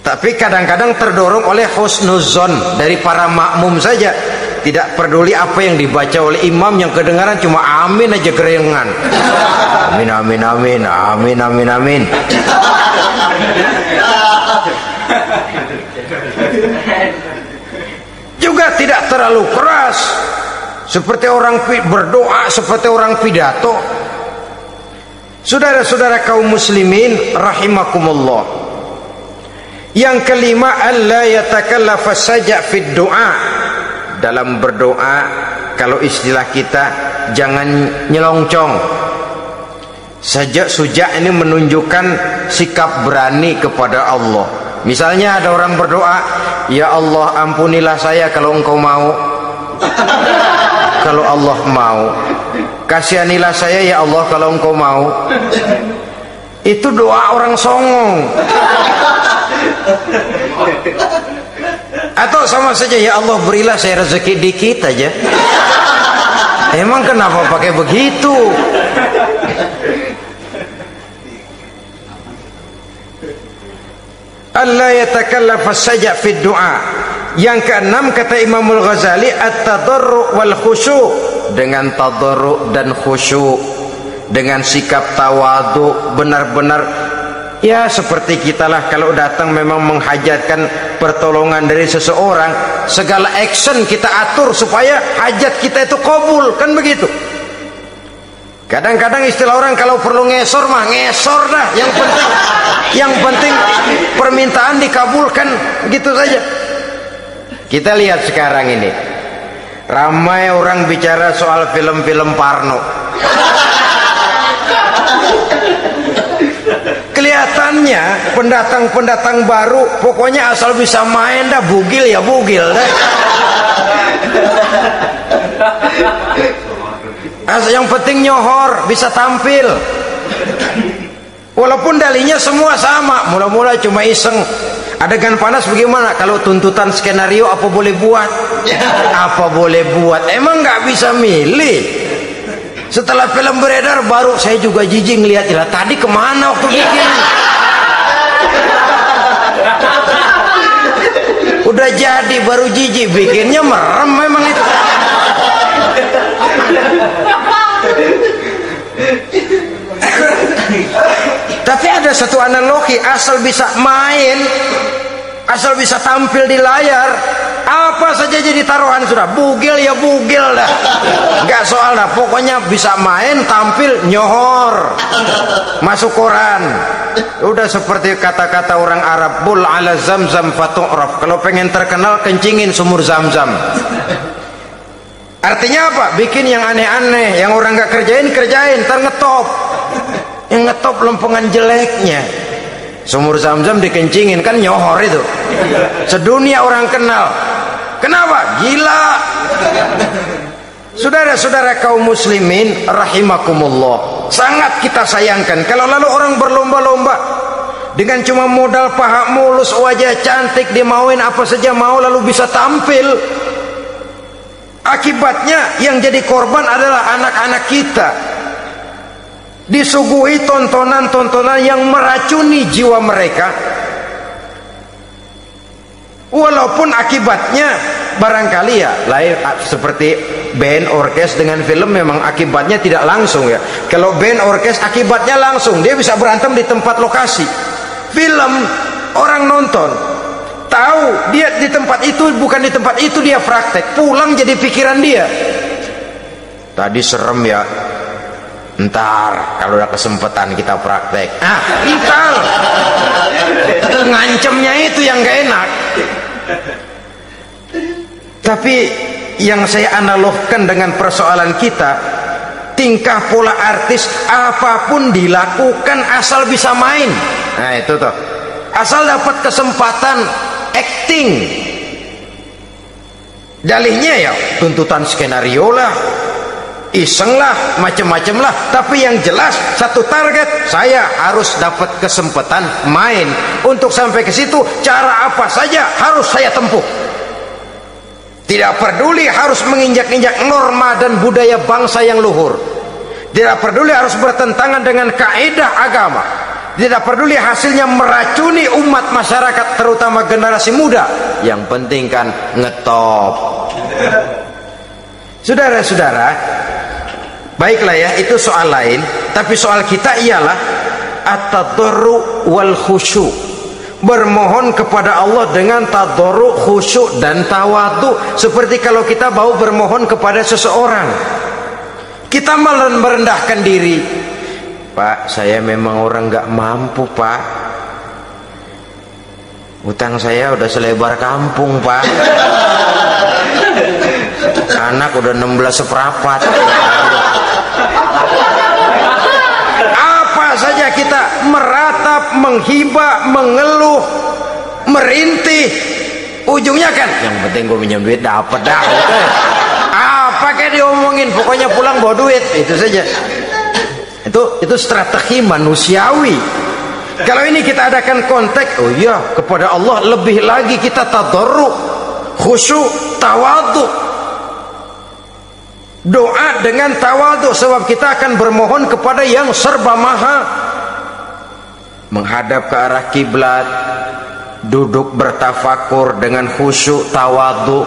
Tapi kadang-kadang terdorong oleh husnuzon dari para makmum saja, tidak peduli apa yang dibaca oleh imam, yang kedengaran cuma amin aja gerengan. Amin amin amin amin amin amin. Juga tidak terlalu keras seperti orang berdoa, seperti orang pidato. Saudara-saudara kaum muslimin rahimakumullah. Yang kelima, alla yatakallafa saja fid doa. Dalam berdoa, kalau istilah kita, jangan nyelongcong. Sajak sujak ini menunjukkan sikap berani kepada Allah. Misalnya ada orang berdoa, ya Allah ampunilah saya kalau engkau mau. Kalau Allah mau, kasihanilah saya ya Allah kalau engkau mau. Itu doa orang songong. Atau sama saja, ya Allah berilah saya rezeki dikit aja. Emang kenapa pakai begitu? Allah yatakallafa saja fid doa. Yang keenam kata Imamul Ghazali, at-tadarru' wal khusyu'. Dengan tadarru' dan khusyu', dengan sikap tawadu, benar-benar ya seperti kita lah kalau datang memang menghajatkan pertolongan dari seseorang, segala action kita atur supaya hajat kita itu kabul, kan begitu. Kadang-kadang istilah orang kalau perlu ngesor mah ngesor dah, yang penting permintaan dikabulkan, gitu saja. Kita lihat sekarang ini ramai orang bicara soal film-film Parno. Kelihatannya pendatang-pendatang baru, pokoknya asal bisa main dah, bugil ya bugil dah. Yang penting nyohor, bisa tampil. Walaupun dalinya semua sama, mula-mula cuma iseng. Adegan panas bagaimana? Kalau tuntutan skenario apa boleh buat? Apa boleh buat? Emang nggak bisa milih. Setelah film beredar baru saya juga jijik ngeliat, lah tadi kemana waktu bikin? Udah jadi baru jijik, bikinnya merem memang itu. Tapi ada satu analogi, asal bisa main, asal bisa tampil di layar, apa saja jadi taruhan sudah. Bugil ya bugil dah, nggak soal dah, pokoknya bisa main, tampil, nyohor, masuk koran. Udah seperti kata-kata orang Arab, bul ala zamzam fatu'raf. Kalau pengen terkenal kencingin sumur Zamzam. Artinya apa? Bikin yang aneh-aneh, yang orang nggak kerjain, ntar ngetop. Yang ngetop lempengan jeleknya. Sumur Zamzam dikencingin, kan nyohor itu. Sedunia orang kenal. Kenapa? Gila. Saudara-saudara kaum muslimin rahimakumullah, sangat kita sayangkan kalau lalu orang berlomba-lomba dengan cuma modal paha mulus, wajah cantik, dimauin apa saja mau, lalu bisa tampil. Akibatnya yang jadi korban adalah anak-anak kita, disuguhi tontonan-tontonan yang meracuni jiwa mereka. Walaupun akibatnya barangkali ya lain, seperti band orkes dengan film memang akibatnya tidak langsung ya. Kalau band orkes akibatnya langsung, dia bisa berantem di tempat lokasi. Film orang nonton tahu dia di tempat itu, bukan di tempat itu dia praktek, pulang jadi pikiran dia, tadi serem ya, ntar kalau udah kesempatan kita praktek. Ntar ngancemnya itu yang gak enak. Tapi yang saya analogkan dengan persoalan kita, tingkah pola artis apapun dilakukan asal bisa main. Nah itu tuh, asal dapat kesempatan acting. Dalihnya ya tuntutan skenario lah, isenglah, macam-macam lah, tapi yang jelas satu target, saya harus dapat kesempatan main. Untuk sampai ke situ, cara apa saja harus saya tempuh. Tidak peduli harus menginjak-injak norma dan budaya bangsa yang luhur, tidak peduli harus bertentangan dengan kaidah agama, tidak peduli hasilnya meracuni umat masyarakat, terutama generasi muda. Yang penting kan ngetop. Saudara-saudara, baiklah ya, itu soal lain. Tapi soal kita ialah at-tadarru wal khusyu', bermohon kepada Allah dengan tadarru, khusyuk dan tawadhu. Seperti kalau kita mau bermohon kepada seseorang, kita merendahkan diri. Pak, saya memang orang gak mampu, Pak. Utang saya udah selebar kampung, Pak. Anak udah 16 seperempat. Apa saja kita meratap, menghibah, mengeluh, merintih, ujungnya kan yang penting gue minjem duit dapat dah. Apa kayak diomongin, pokoknya pulang bawa duit, itu saja. Itu strategi manusiawi. Kalau ini kita adakan konteks, oh iya, kepada Allah lebih lagi kita tadarru, khusyuk, tawadhu. Doa dengan tawadhu, sebab kita akan bermohon kepada yang serba maha. Menghadap ke arah kiblat, duduk bertafakur dengan khusyuk, tawadhu.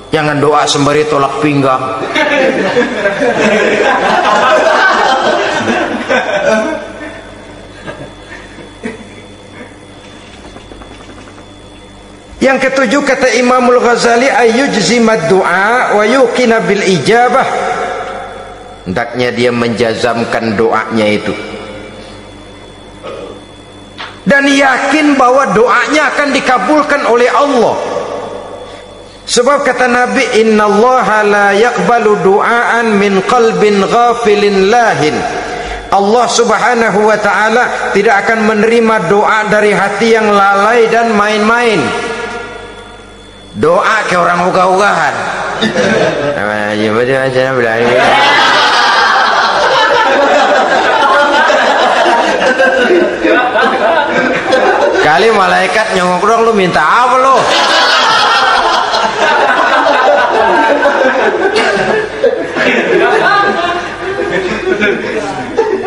Jangan doa sembari tolak pinggang. Yang ketujuh, kata Imamul Ghazali, ayyujzimad du'a wa yuqina bil ijabah. Hendaknya dia menjazamkan doanya itu dan yakin bahwa doanya akan dikabulkan oleh Allah. Sebab kata Nabi, innallaha la yaqbalu du'aan min qalbin ghafilin lahin. Allah subhanahu wa ta'ala tidak akan menerima doa dari hati yang lalai dan main-main. Doa ke orang ugah-ugahan. Kali malaikat nyongok dong, lu minta apa lu?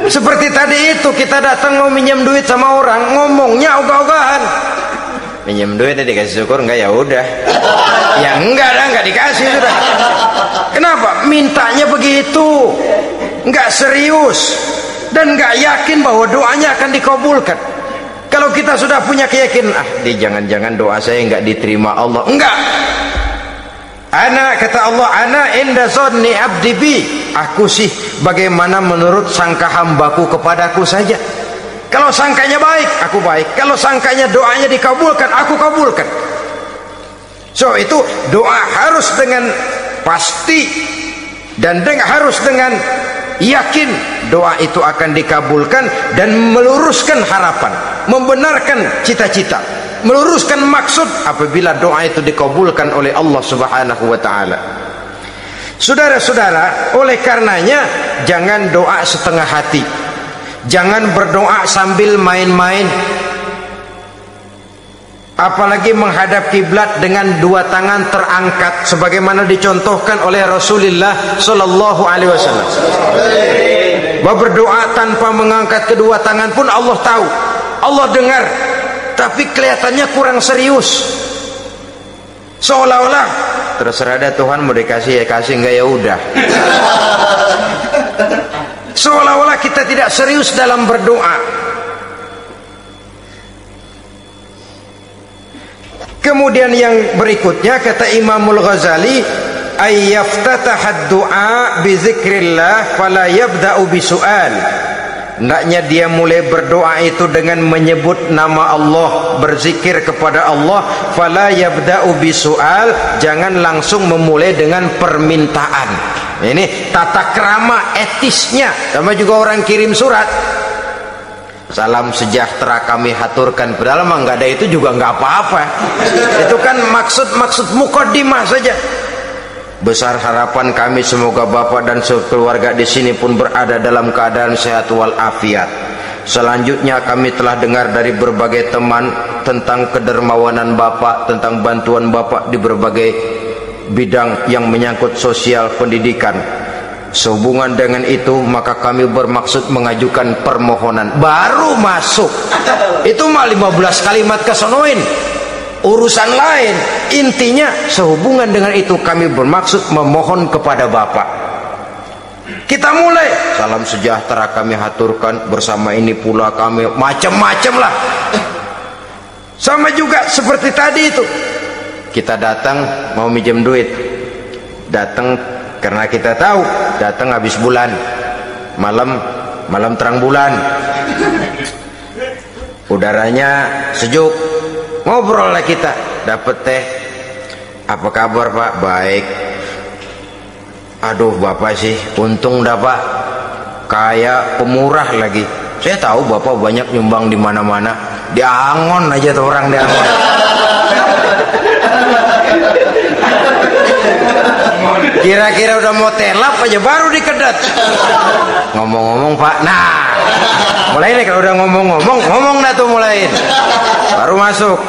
Seperti tadi itu, kita datang mau minjem duit sama orang, ngomongnya ogah-ogahan. Minjem duit dikasih syukur enggak, ya udah. Ya enggak dah, enggak dikasih sudah. Kenapa? Mintanya begitu, enggak serius dan enggak yakin bahwa doanya akan dikabulkan. Kalau kita sudah punya keyakinan, jangan-jangan doa saya enggak diterima Allah. Enggak. Ana, kata Allah, ana inda zanni abdi bi. Aku sih bagaimana menurut sangka hambaku kepadaku saja. Kalau sangkanya baik, aku baik. Kalau sangkanya doanya dikabulkan, aku kabulkan. So itu doa harus dengan pasti dan harus dengan yakin doa itu akan dikabulkan dan meluruskan harapan, membenarkan cita-cita, meluruskan maksud apabila doa itu dikabulkan oleh Allah Subhanahu wa ta'ala. Saudara-saudara, oleh karenanya jangan doa setengah hati, jangan berdoa sambil main-main, apalagi menghadap kiblat dengan dua tangan terangkat sebagaimana dicontohkan oleh Rasulullah sallallahu alaihi wasallam. Bahwa berdoa tanpa mengangkat kedua tangan pun Allah tahu, Allah dengar, tapi kelihatannya kurang serius. Seolah-olah terserah ada Tuhan, mau dikasih ya kasih, enggak ya udah. Seolah-olah kita tidak serius dalam berdoa. Kemudian yang berikutnya kata Imamul Ghazali, ayyaftatahad du'a bi zikrillah fala yabda'u bi su'al. Hendaknya dia mulai berdoa itu dengan menyebut nama Allah, berzikir kepada Allah. Fala yabda'u bi su'al, jangan langsung memulai dengan permintaan. Ini tata krama etisnya. Sama juga orang kirim surat, salam sejahtera kami haturkan, padahal mah nggak ada itu juga nggak apa-apa. Itu kan maksud mukaddimah saja. Besar harapan kami semoga Bapak dan sekeluarga di sini pun berada dalam keadaan sehat walafiat. Selanjutnya kami telah dengar dari berbagai teman tentang kedermawanan Bapak, tentang bantuan Bapak di berbagai bidang yang menyangkut sosial pendidikan. Sehubungan dengan itu maka kami bermaksud mengajukan permohonan. Baru masuk itu mah 15 kalimat kesonoin, urusan lain. Intinya sehubungan dengan itu kami bermaksud memohon kepada Bapak. Kita mulai. Salam sejahtera kami haturkan, bersama ini pula kami macam-macam lah. Sama juga seperti tadi itu. Kita datang mau minjem duit. Datang karena kita tahu datang habis bulan. Malam terang bulan. Udaranya sejuk. Ngobrol lah kita, dapat teh. Apa kabar Pak? Baik. Aduh Bapak sih untung dah Pak, kayak pemurah lagi. Saya tahu Bapak banyak nyumbang di mana-mana. Di Angon aja tuh orang di Angon. Kira-kira udah mau telap aja baru dikedat. Ngomong-ngomong Pak, nah mulai nih kalau udah ngomong dah tuh mulain. Baru masuk.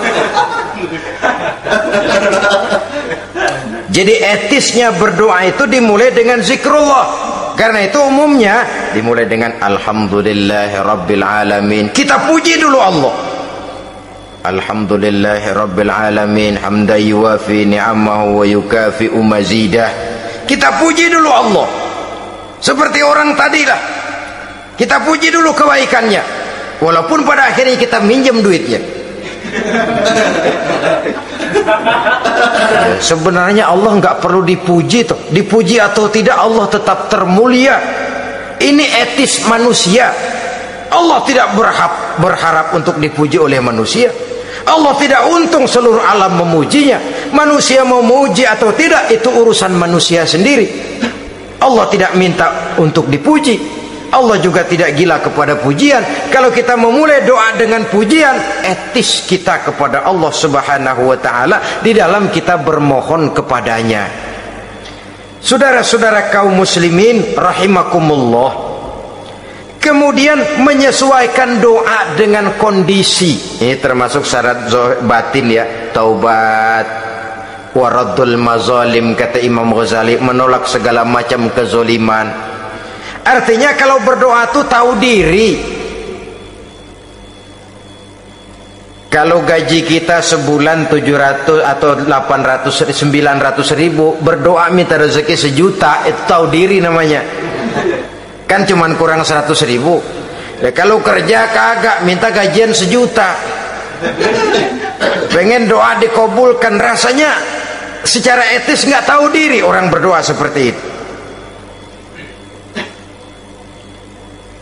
Jadi etisnya berdoa itu dimulai dengan zikrullah. Karena itu umumnya dimulai dengan alhamdulillahirabbil alamin. Kita puji dulu Allah. Alhamdulillahirabbil alamin hamdan yuwafi ni'amahu wa yukafi'u mazidah. Kita puji dulu Allah. Seperti orang tadilah. Kita puji dulu kebaikannya. Walaupun pada akhirnya kita minjem duitnya. Sebenarnya Allah nggak perlu dipuji toh. Dipuji atau tidak Allah tetap termulia. Ini etis manusia. Allah tidak berharap untuk dipuji oleh manusia. Allah tidak untung seluruh alam memujinya. Manusia mau memuji atau tidak itu urusan manusia sendiri. Allah tidak minta untuk dipuji. Allah juga tidak gila kepada pujian. Kalau kita memulai doa dengan pujian, etis kita kepada Allah Subhanahu wa ta'ala di dalam kita bermohon kepadanya. Saudara-saudara kaum muslimin rahimakumullah, kemudian menyesuaikan doa dengan kondisi. Ini termasuk syarat batin ya. Taubat waraddul mazalim, kata Imam Ghazali, menolak segala macam kezoliman. Artinya kalau berdoa itu tahu diri. Kalau gaji kita sebulan 700 atau 800 900 ribu, berdoa minta rezeki 1 juta, itu tahu diri namanya. Kan cuman kurang 100 ribu. Ya, kalau kerja kagak minta gajian 1 juta. Pengen doa dikabulkan, rasanya secara etis nggak tahu diri orang berdoa seperti itu.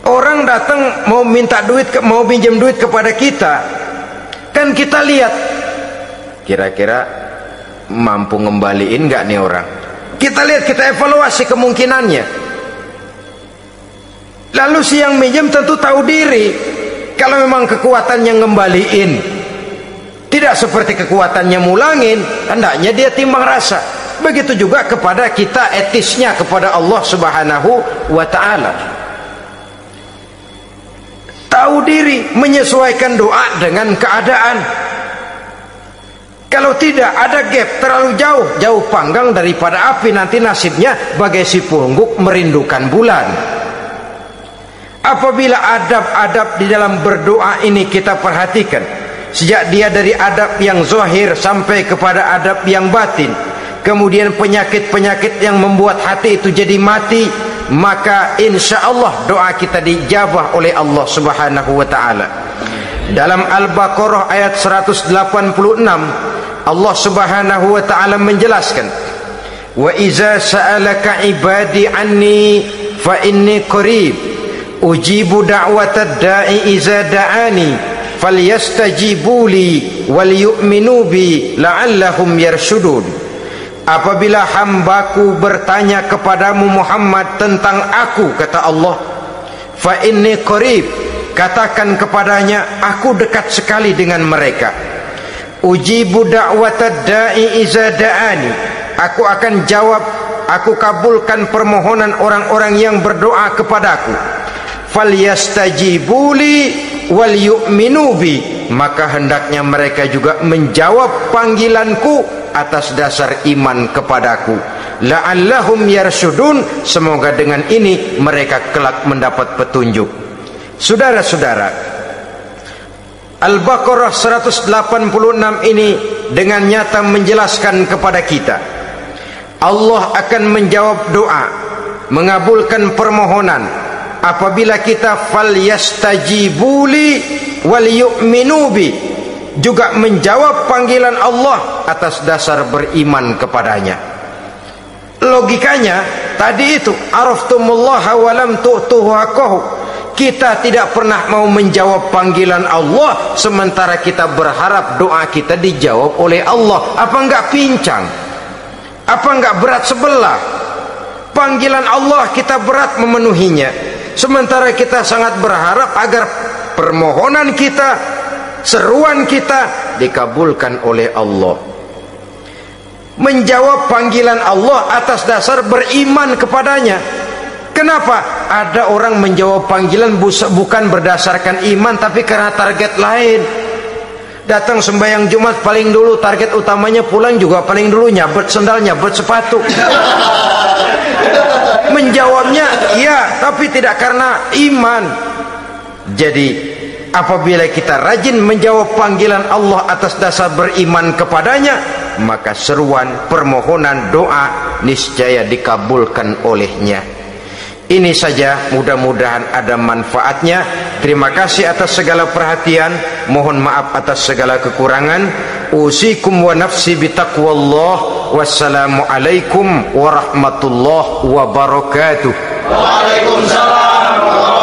Orang datang mau minta duit, mau pinjam duit kepada kita, kan kita lihat kira-kira mampu ngembaliin nggak nih orang. Kita lihat, kita evaluasi kemungkinannya. Lalu si yang minjem tentu tahu diri. Kalau memang kekuatannya ngembaliin, tidak seperti kekuatannya mulangin, hendaknya dia timbang rasa. Begitu juga kepada kita etisnya kepada Allah Subhanahu wa ta'ala. Tahu diri, menyesuaikan doa dengan keadaan. Kalau tidak ada gap terlalu jauh panggang daripada api, nanti nasibnya bagai si pungguk merindukan bulan. Apabila adab-adab di dalam berdoa ini kita perhatikan, sejak dia dari adab yang zahir sampai kepada adab yang batin, kemudian penyakit-penyakit yang membuat hati itu jadi mati, maka insya Allah doa kita dijabah oleh Allah Subhanahu wa ta'ala. Dalam Al-Baqarah ayat 186 Allah Subhanahu wa ta'ala menjelaskan, wa iza sa'alaka ibadi anni fa inni qarib ujibu da'watad da'i iza da'ani falyastajibu li wal yu'minu bi la'allahum yarshudun. Apabila hambaku bertanya kepadamu Muhammad tentang aku, kata Allah, fa inni qarib, katakan kepadanya aku dekat sekali dengan mereka. Ujibu da'watad da'i iza da'ani, aku akan jawab aku kabulkan permohonan orang-orang yang berdoa kepadaku. Falyastajibuli wal yu'minu bi, maka hendaknya mereka juga menjawab panggilanku atas dasar iman kepadaku. La'allahum yarsyudun, semoga dengan ini mereka kelak mendapat petunjuk. Saudara-saudara, Al-Baqarah 186 ini dengan nyata menjelaskan kepada kita, Allah akan menjawab doa, mengabulkan permohonan apabila kita falyastajibuli wal yu'minu bi, juga menjawab panggilan Allah atas dasar beriman kepadanya. Logikanya tadi itu, araftumullaha wa lam tu'tuhu haqqahu. Kita tidak pernah mau menjawab panggilan Allah sementara kita berharap doa kita dijawab oleh Allah. Apa enggak pincang? Apa enggak berat sebelah? Panggilan Allah kita berat memenuhinya, sementara kita sangat berharap agar permohonan kita, seruan kita dikabulkan oleh Allah. Menjawab panggilan Allah atas dasar beriman kepadanya. Kenapa? Ada orang menjawab panggilan bukan berdasarkan iman, tapi karena target lain. Datang sembahyang Jumat paling dulu, target utamanya pulang juga paling dulu nyabet sendal, nyabet sepatu. Menjawabnya ya, tapi tidak karena iman. Jadi apabila kita rajin menjawab panggilan Allah atas dasar beriman kepadanya, maka seruan, permohonan, doa niscaya dikabulkan olehnya. Ini saja, mudah-mudahan ada manfaatnya. Terima kasih atas segala perhatian, mohon maaf atas segala kekurangan. Usikum wa nafsi bitaqwallah. Wassalamualaikum warahmatullahi wabarakatuh. Waalaikumsalam.